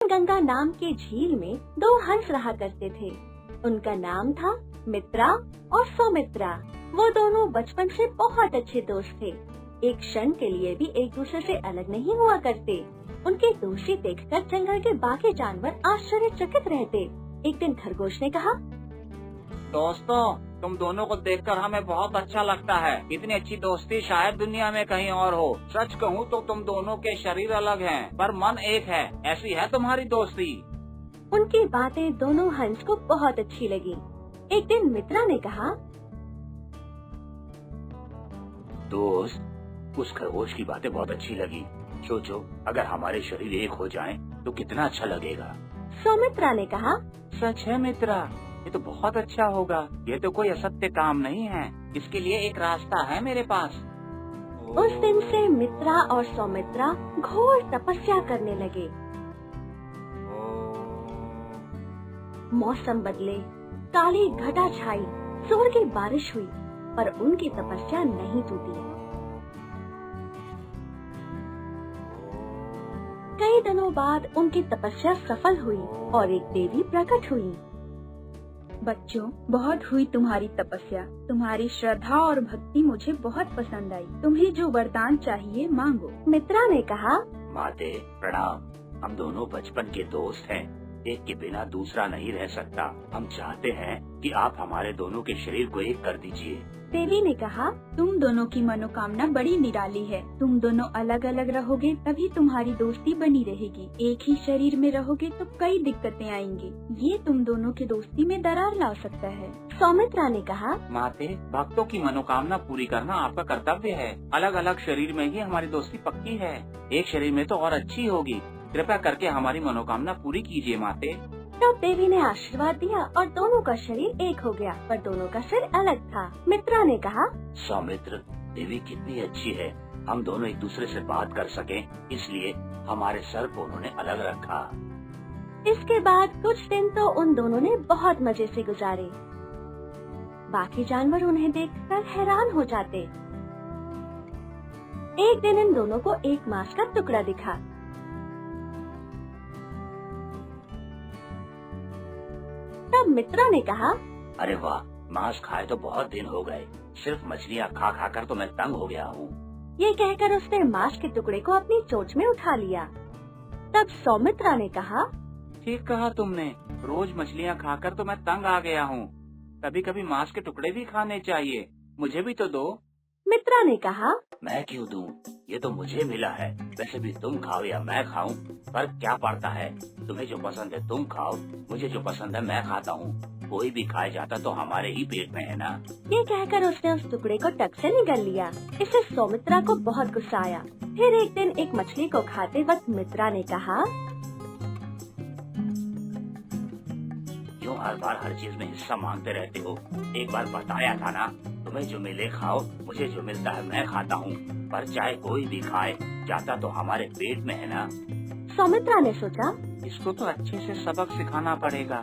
गंगा नाम के झील में दो हंस रहा करते थे। उनका नाम था मित्रा और सौमित्रा। वो दोनों बचपन से बहुत अच्छे दोस्त थे। एक क्षण के लिए भी एक दूसरे से अलग नहीं हुआ करते। उनकी दोस्ती देखकर जंगल के बाकी जानवर आश्चर्यचकित रहते। एक दिन खरगोश ने कहा, दोस्तों, तुम दोनों को देखकर हमें बहुत अच्छा लगता है। इतनी अच्छी दोस्ती शायद दुनिया में कहीं और हो। सच कहूँ तो तुम दोनों के शरीर अलग हैं, पर मन एक है। ऐसी है तुम्हारी दोस्ती। उनकी बातें दोनों हंस को बहुत अच्छी लगी। एक दिन मित्रा ने कहा, दोस्त, उस खरगोश की बातें बहुत अच्छी लगी। सोचो, अगर हमारे शरीर एक हो जाएं, तो कितना अच्छा लगेगा। सौमित्रा ने कहा, सच है मित्रा, ये तो बहुत अच्छा होगा। ये तो कोई असत्य काम नहीं है। इसके लिए एक रास्ता है मेरे पास। उस दिन से मित्रा और सौमित्रा घोर तपस्या करने लगे। मौसम बदले, काली घटा छाई, जोर की बारिश हुई, पर उनकी तपस्या नहीं टूटी। कई दिनों बाद उनकी तपस्या सफल हुई और एक देवी प्रकट हुई। बच्चों, बहुत हुई तुम्हारी तपस्या। तुम्हारी श्रद्धा और भक्ति मुझे बहुत पसंद आई। तुम्हें जो वरदान चाहिए मांगो। मित्रा ने कहा, माते प्रणाम। हम दोनों बचपन के दोस्त हैं। एक के बिना दूसरा नहीं रह सकता। हम चाहते हैं कि आप हमारे दोनों के शरीर को एक कर दीजिए। देवी ने कहा, तुम दोनों की मनोकामना बड़ी निराली है। तुम दोनों अलग अलग रहोगे तभी तुम्हारी दोस्ती बनी रहेगी। एक ही शरीर में रहोगे तो कई दिक्कतें आएंगी। ये तुम दोनों की दोस्ती में दरार ला सकता है। सौमित्रा ने कहा, माते, भक्तों की मनोकामना पूरी करना आपका कर्तव्य है। अलग अलग शरीर में ही हमारी दोस्ती पक्की है। एक शरीर में तो और अच्छी होगी। कृपया करके हमारी मनोकामना पूरी कीजिए माते। तब देवी ने आशीर्वाद दिया और दोनों का शरीर एक हो गया, पर दोनों का सिर अलग था। मित्रा ने कहा, सौमित्र, देवी कितनी अच्छी है। हम दोनों एक दूसरे से बात कर सकें, इसलिए हमारे सर को उन्होंने अलग रखा। इसके बाद कुछ दिन तो उन दोनों ने बहुत मजे से गुजारे। बाकी जानवर उन्हें देखकर हैरान हो जाते। एक दिन इन दोनों को एक मांस का टुकड़ा दिखा। तब मित्रा ने कहा, अरे वाह, मांस खाए तो बहुत दिन हो गए। सिर्फ मछलियाँ खा खा कर तो मैं तंग हो गया हूँ। ये कहकर उसने मांस के टुकड़े को अपनी चोंच में उठा लिया। तब सौमित्रा ने कहा, ठीक कहा तुमने। रोज मछलियाँ खाकर तो मैं तंग आ गया हूँ। कभी कभी मांस के टुकड़े भी खाने चाहिए। मुझे भी तो दो। मित्रा ने कहा, मैं क्यों दूं? ये तो मुझे मिला है। वैसे भी तुम खाओ या मैं खाऊं, फर्क क्या पड़ता है? तुम्हें जो पसंद है तुम खाओ, मुझे जो पसंद है मैं खाता हूँ। कोई भी खाए जाता तो हमारे ही पेट में है ना। ये कहकर उसने उस टुकड़े को टक से निगल लिया। इससे सौमित्रा को बहुत गुस्सा आया। फिर एक दिन एक मछली को खाते वक्त मित्रा ने कहा, क्यों हर बार हर चीज में हिस्सा मांगते रहते हो? एक बार बताया था ना, तुम्हें जो मिले खाओ, मुझे जो मिलता है मैं खाता हूँ। पर चाहे कोई भी खाए जाता तो हमारे पेट में है ना। सौमित्रा ने सोचा, इसको तो अच्छे से सबक सिखाना पड़ेगा।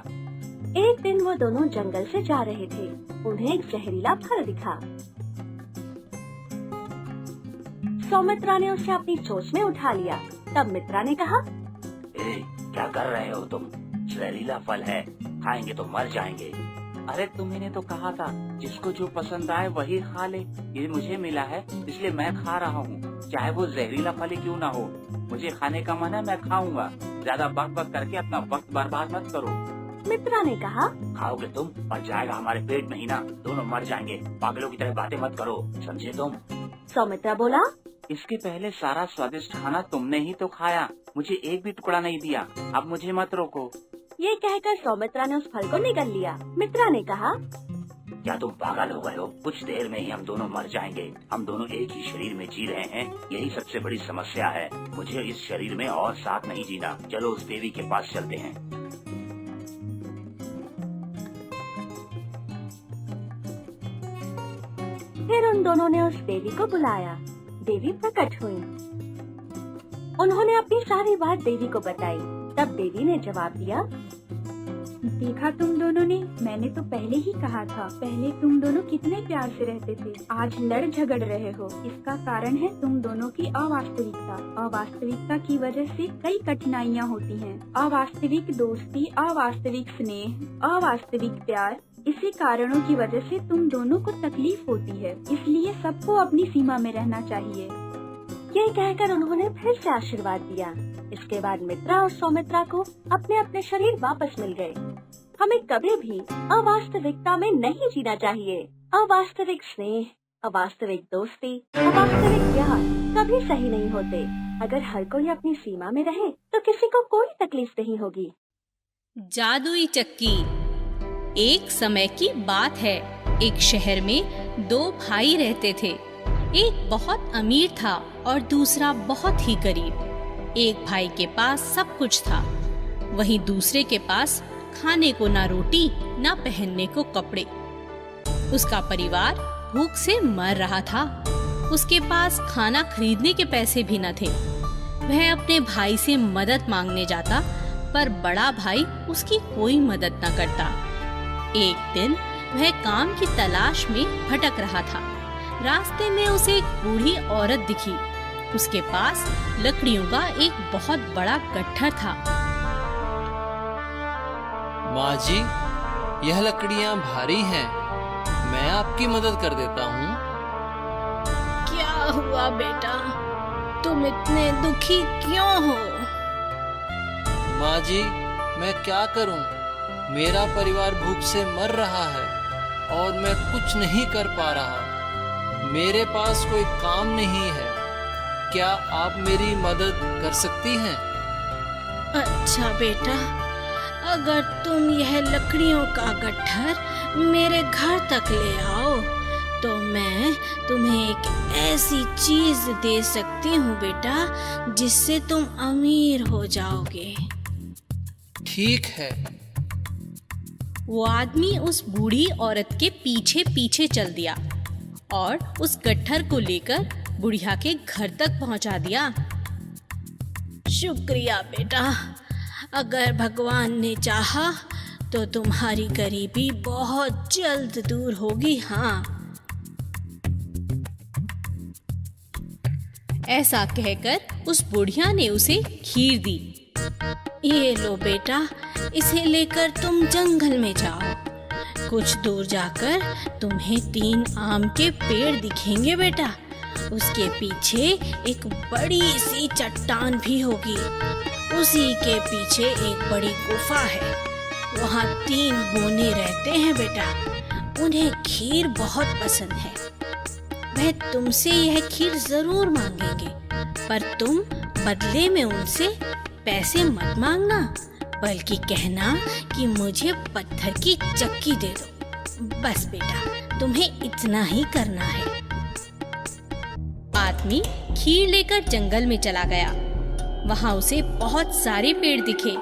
एक दिन वो दोनों जंगल से जा रहे थे। उन्हें एक जहरीला फल दिखा। सौमित्रा ने उसे अपनी चोंच में उठा लिया। तब मित्रा ने कहा, क्या कर रहे हो तुम? जहरीला फल है, खाएंगे तो मर जाएंगे। अरे तुम्ही तो कहा था जिसको जो पसंद आए वही खा ले। ये मुझे मिला है इसलिए मैं खा रहा हूँ, चाहे वो जहरीला फल ही क्यों ना हो। मुझे खाने का मन है, मैं खाऊंगा। ज्यादा बक बक करके अपना वक्त बर्बाद मत करो। मित्रा ने कहा, खाओगे तुम पर जाएगा हमारे पेट में ही ना। दोनों मर जाएंगे। पागलों की तरह बातें मत करो, समझे तुम? सौमित्रा बोला, इसके पहले सारा स्वादिष्ट खाना तुमने ही तो खाया। मुझे एक भी टुकड़ा नहीं दिया। अब मुझे मत रोको। ये कहकर सौमित्रा ने उस फल को निगल लिया। मित्रा ने कहा, क्या तुम पागल हो गए हो? कुछ देर में ही हम दोनों मर जाएंगे। हम दोनों एक ही शरीर में जी रहे हैं, यही सबसे बड़ी समस्या है। मुझे इस शरीर में और साथ नहीं जीना। चलो उस देवी के पास चलते हैं। फिर उन दोनों ने उस देवी को बुलाया। देवी प्रकट हुई। उन्होंने अपनी सारी बात देवी को बताई। तब देवी ने जवाब दिया, देखा तुम दोनों ने, मैंने तो पहले ही कहा था। पहले तुम दोनों कितने प्यार से रहते थे, आज लड़ झगड़ रहे हो। इसका कारण है तुम दोनों की अवास्तविकता। अवास्तविकता की वजह से कई कठिनाइयाँ होती हैं। अवास्तविक दोस्ती, अवास्तविक स्नेह, अवास्तविक प्यार, इसी कारणों की वजह से तुम दोनों को तकलीफ होती है। इसलिए सबको अपनी सीमा में रहना चाहिए। ये कहकर उन्होंने फिर से आशीर्वाद दिया। इसके बाद मित्रा और सौमित्रा को अपने अपने शरीर वापस मिल गए। हमें कभी भी अवास्तविकता में नहीं जीना चाहिए। अवास्तविक स्नेह, अवास्तविक दोस्ती, अवास्तविक प्यार कभी सही नहीं होते। अगर हर कोई अपनी सीमा में रहे तो किसी को कोई तकलीफ नहीं होगी। जादुई चक्की। एक समय की बात है, एक शहर में दो भाई रहते थे। एक बहुत अमीर था और दूसरा बहुत ही गरीब। एक भाई के पास सब कुछ था, वहीं दूसरे के पास खाने को ना रोटी ना पहनने को कपड़े। उसका परिवार भूख से मर रहा था। उसके पास खाना खरीदने के पैसे भी न थे। वह अपने भाई से मदद मांगने जाता, पर बड़ा भाई उसकी कोई मदद न करता। एक दिन वह काम की तलाश में भटक रहा था। रास्ते में उसे एक बूढ़ी औरत दिखी। उसके पास लकड़ियों का एक बहुत बड़ा गट्ठर था। माँ जी, यह लकड़ियाँ भारी हैं, मैं आपकी मदद कर देता हूँ। क्या हुआ बेटा, तुम इतने दुखी क्यों हो? माँ जी, मैं क्या करूँ, मेरा परिवार भूख से मर रहा है और मैं कुछ नहीं कर पा रहा। मेरे पास कोई काम नहीं है, क्या आप मेरी मदद कर सकती हैं? अच्छा बेटा, अगर तुम यह लकड़ियों का गट्ठर मेरे घर तक ले आओ तो मैं तुम्हें एक ऐसी चीज दे सकती हूँ बेटा, जिससे तुम अमीर हो जाओगे। ठीक है। वो आदमी उस बूढ़ी औरत के पीछे पीछे चल दिया और उस गट्ठर को लेकर बुढ़िया के घर तक पहुंचा दिया। शुक्रिया बेटा, अगर भगवान ने चाहा तो तुम्हारी गरीबी बहुत जल्द दूर होगी। हाँ, ऐसा कहकर उस बुढ़िया ने उसे खीर दी। ये लो बेटा, इसे लेकर तुम जंगल में जाओ। कुछ दूर जाकर तुम्हें 3 आम के पेड़ दिखेंगे बेटा। उसके पीछे एक बड़ी सी चट्टान भी होगी। उसी के पीछे एक बड़ी गुफा है। वहाँ 3 बोने रहते हैं बेटा। उन्हें खीर बहुत पसंद है। वह तुमसे यह खीर जरूर मांगेंगे, पर तुम बदले में उनसे पैसे मत मांगना, बल्कि कहना कि मुझे पत्थर की चक्की दे दो। बस बेटा, तुम्हें इतना ही करना है। आदमी खीर लेकर जंगल में चला गया। वहाँ उसे बहुत सारे पेड़ दिखे।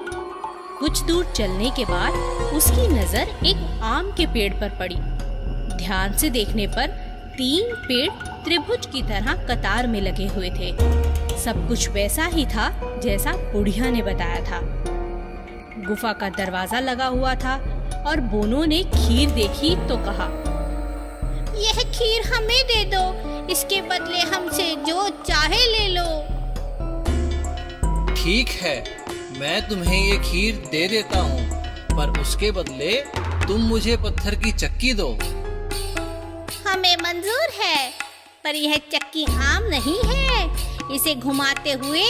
कुछ दूर चलने के बाद उसकी नजर एक आम के पेड़ पर पड़ी। ध्यान से देखने पर 3 पेड़ त्रिभुज की तरह कतार में लगे हुए थे। सब कुछ वैसा ही था जैसा बुढ़िया ने बताया था। गुफा का दरवाजा लगा हुआ था और बोनों ने खीर देखी तो कहा, यह खीर हमें दे दो, इसके बदले हमसे जो चाहे ले लो। ठीक है, मैं तुम्हें ये खीर दे देता हूँ, पर उसके बदले तुम मुझे पत्थर की चक्की दो। हमें मंजूर है, पर यह चक्की आम नहीं है। इसे घुमाते हुए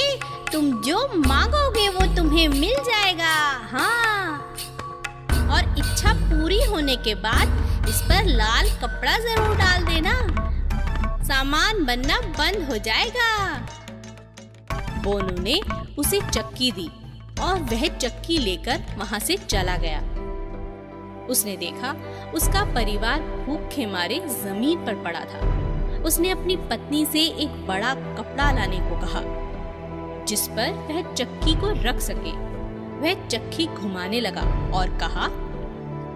तुम जो मांगोगे वो तुम्हें मिल जाएगा। हाँ, और इच्छा पूरी होने के बाद इस पर लाल कपड़ा जरूर डाल देना, सामान बनना बंद हो जाएगा। बोनू ने उसे चक्की दी और वह चक्की लेकर वहाँ से चला गया। उसने देखा उसका परिवार भूखे मारे जमीन पर पड़ा था। उसने अपनी पत्नी से एक बड़ा कपड़ा लाने को कहा, जिस पर वह चक्की को रख सके। वह चक्की घुमाने लगा और कहा,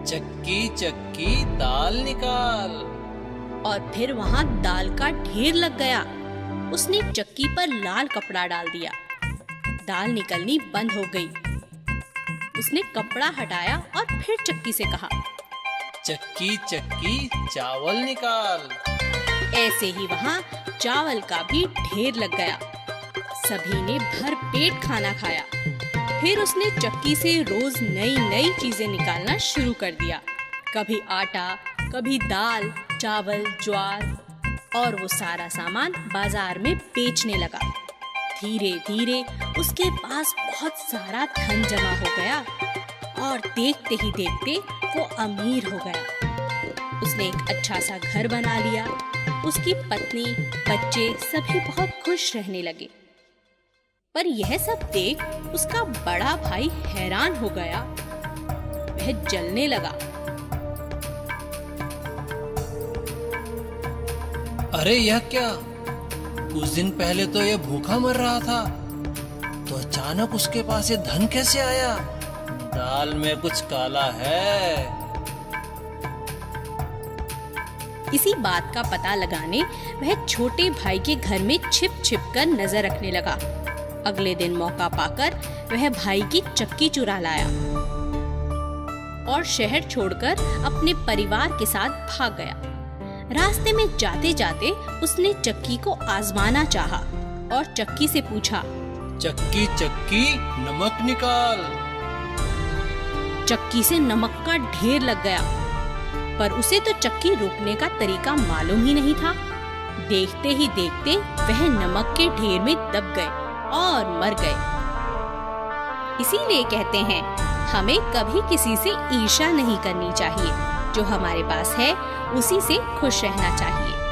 चक्की चक्की दाल निकाल। और फिर वहाँ दाल का ढेर लग गया। उसने चक्की पर लाल कपड़ा डाल दिया। दाल निकलनी बंद हो गई। उसने कपड़ा हटाया और फिर चक्की से कहा, चक्की चक्की चावल निकाल। ऐसे ही वहाँ चावल का भी ढेर लग गया। सभी ने भर पेट खाना खाया। फिर उसने चक्की से रोज नई नई चीजें निकालना शुरू कर दिया। कभी आटा, कभी दाल, चावल, ज्वार, और वो सारा सामान बाजार में बेचने लगा। धीरे धीरे उसके पास बहुत सारा धन जमा हो गया और देखते ही देखते वो अमीर हो गया। उसने एक अच्छा सा घर बना लिया। उसकी पत्नी, बच्चे सभी बहुत खुश रहने लगे। पर यह सब देख उसका बड़ा भाई हैरान हो गया। वह जलने लगा। अरे यह क्या? कुछ दिन पहले तो यह भूखा मर रहा था, तो अचानक उसके पास ये धन कैसे आया? दाल में कुछ काला है। इसी बात का पता लगाने वह छोटे भाई के घर में छिप छिप कर नजर रखने लगा। अगले दिन मौका पाकर वह भाई की चक्की चुरा लाया और शहर छोड़कर अपने परिवार के साथ भाग गया। रास्ते में जाते जाते उसने चक्की को आजमाना चाहा और चक्की से पूछा, चक्की चक्की नमक निकाल। चक्की से नमक का ढेर लग गया, पर उसे तो चक्की रोकने का तरीका मालूम ही नहीं था। देखते ही देखते वह नमक के ढेर में दब गए और मर गए। इसीलिए कहते हैं, हमें कभी किसी से ईर्ष्या नहीं करनी चाहिए। जो हमारे पास है उसी से खुश रहना चाहिए।